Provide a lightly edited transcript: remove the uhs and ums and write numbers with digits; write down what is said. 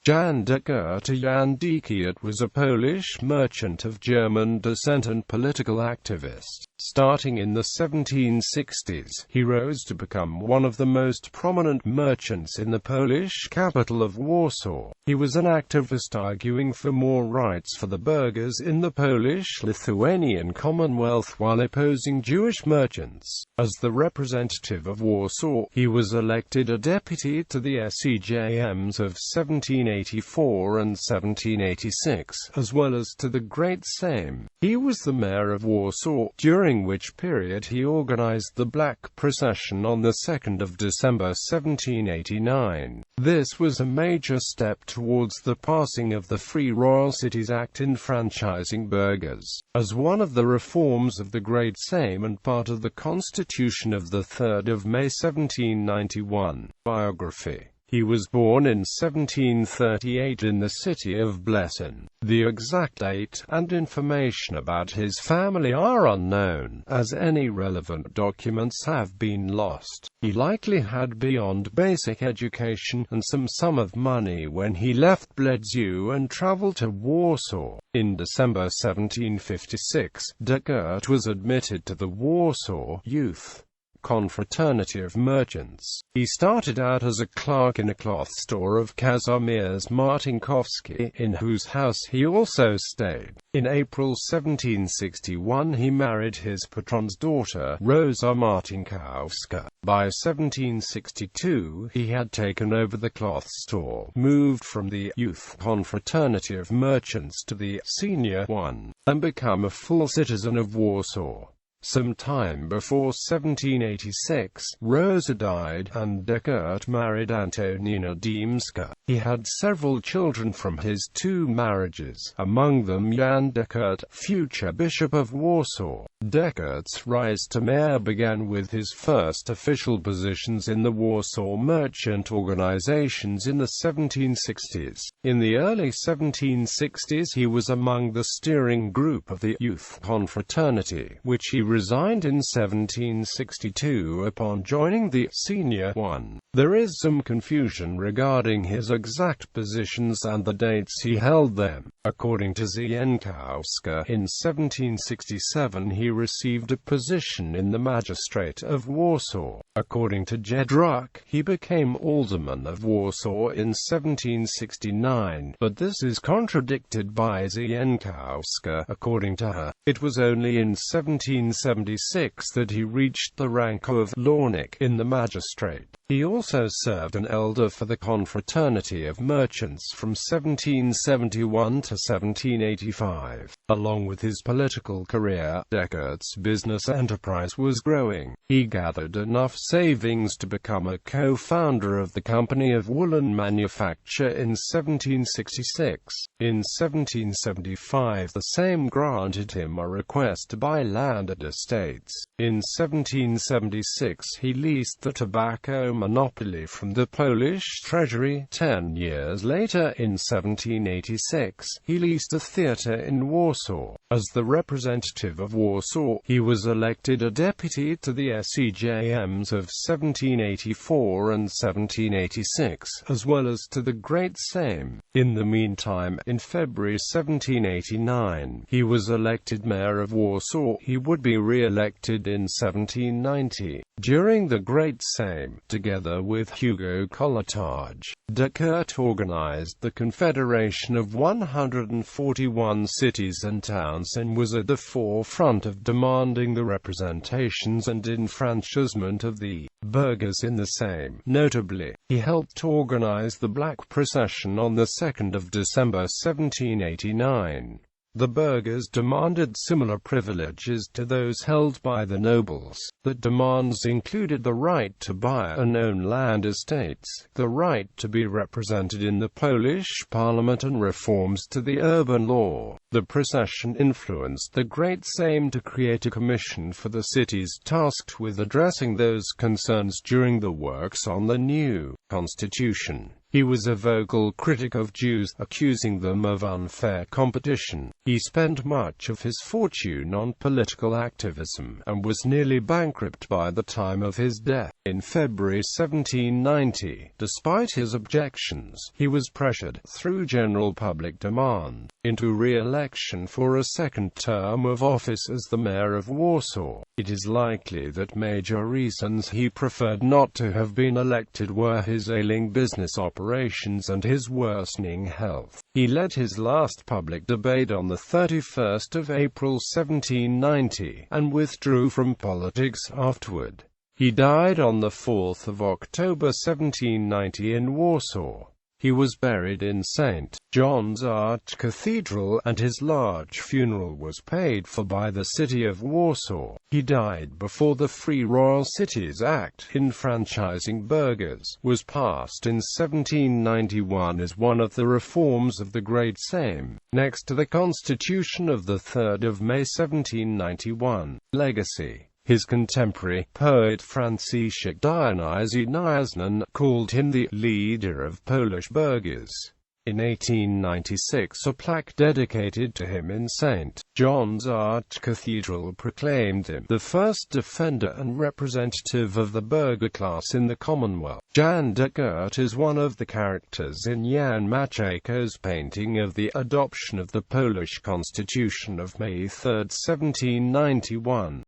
Jan Dekert. Jan Dekert was a Polish merchant of German descent and political activist. Starting in the 1760s, he rose to become one of the most prominent merchants in the Polish capital of Warsaw. He was an activist arguing for more rights for the burghers in the Polish-Lithuanian Commonwealth while opposing Jewish merchants. As the representative of Warsaw, he was elected a deputy to the SEJMs of 1784 and 1786, as well as to the Great Sejm. He was the mayor of Warsaw, during which period he organized the Black Procession on the 2nd of December 1789. This was a major step towards the passing of the Free Royal Cities Act enfranchising burghers. As one of the reforms of the Great Sejm and part of the Constitution of 3 May 1791. Biography. He was born in 1738 in the city of Blessin. The exact date and information about his family are unknown, as any relevant documents have been lost. He likely had beyond basic education and some sum of money when he left Bledsoe and traveled to Warsaw. In December 1756, Dekert was admitted to the Warsaw Youth Confraternity of Merchants. He started out as a clerk in a cloth store of Kazimierz Martinkowski, in whose house he also stayed. In April 1761 he married his patron's daughter, Rosa Martinkowska. By 1762 he had taken over the cloth store, moved from the Youth Confraternity of Merchants to the Senior one, and become a full citizen of Warsaw. Some time before 1786, Rosa died, and Dekert married Antonina Dębska. He had several children from his 2 marriages, among them Jan Dekert, future Bishop of Warsaw. Dekert's rise to mayor began with his first official positions in the Warsaw merchant organizations in the 1760s. In the early 1760s he was among the steering group of the Youth Confraternity, which he resigned in 1762 upon joining the Senior one. There is some confusion regarding his exact positions and the dates he held them. According to Zienkowska, in 1767 he received a position in the magistrate of Warsaw. According to Jedruck, he became alderman of Warsaw in 1769, but this is contradicted by Zienkowska. According to her, it was only in 1776 that he reached the rank of Lornik in the magistrate. He also served an elder for the Confraternity of Merchants from 1771 to 1785. Along with his political career, Dekert's business enterprise was growing. He gathered enough savings to become a co-founder of the Company of Woolen Manufacture in 1766. In 1775 the Sejm granted him a request to buy land and estates. In 1776 he leased the tobacco monopoly from the Polish treasury. 10 years later, in 1786, he leased a theatre in Warsaw. As the representative of Warsaw, he was elected a deputy to the SEJMs of 1784 and 1786, as well as to the Great Sejm. In the meantime, in February 1789, he was elected mayor of Warsaw. He would be re-elected in 1790. During the Great Sejm, together with Hugo Kołłątaj, Dekert organized the Confederation of 141 cities and towns and was at the forefront of demanding the representations and enfranchisement of the burghers in the Sejm. Notably, he helped organize the Black Procession on the 2nd of December 1789. The burghers demanded similar privileges to those held by the nobles. The demands included the right to buy and own land estates, the right to be represented in the Polish parliament, and reforms to the urban law. The procession influenced the Great Sejm to create a commission for the cities tasked with addressing those concerns during the works on the new constitution. He was a vocal critic of Jews, accusing them of unfair competition. He spent much of his fortune on political activism, and was nearly bankrupt by the time of his death. In February 1790, despite his objections, he was pressured, through general public demand, into re-election for a second term of office as the mayor of Warsaw. It is likely that major reasons he preferred not to have been elected were his ailing business operations and his worsening health. He led his last public debate on the 31st of April 1790, and withdrew from politics afterward. He died on the 4th of October 1790 in Warsaw. He was buried in St. John's Arch Cathedral, and his large funeral was paid for by the city of Warsaw. He died before the Free Royal Cities Act, enfranchising burghers, was passed in 1791 as one of the reforms of the Great Sejm, next to the Constitution of 3 May 1791. Legacy. His contemporary, poet Franciszek Dionyzy Nieznan, called him the leader of Polish burghers. In 1896 a plaque dedicated to him in St. John's Arch Cathedral proclaimed him the first defender and representative of the burgher class in the Commonwealth. Jan Dekert is one of the characters in Jan Maciejka's painting of the adoption of the Polish Constitution of May 3, 1791.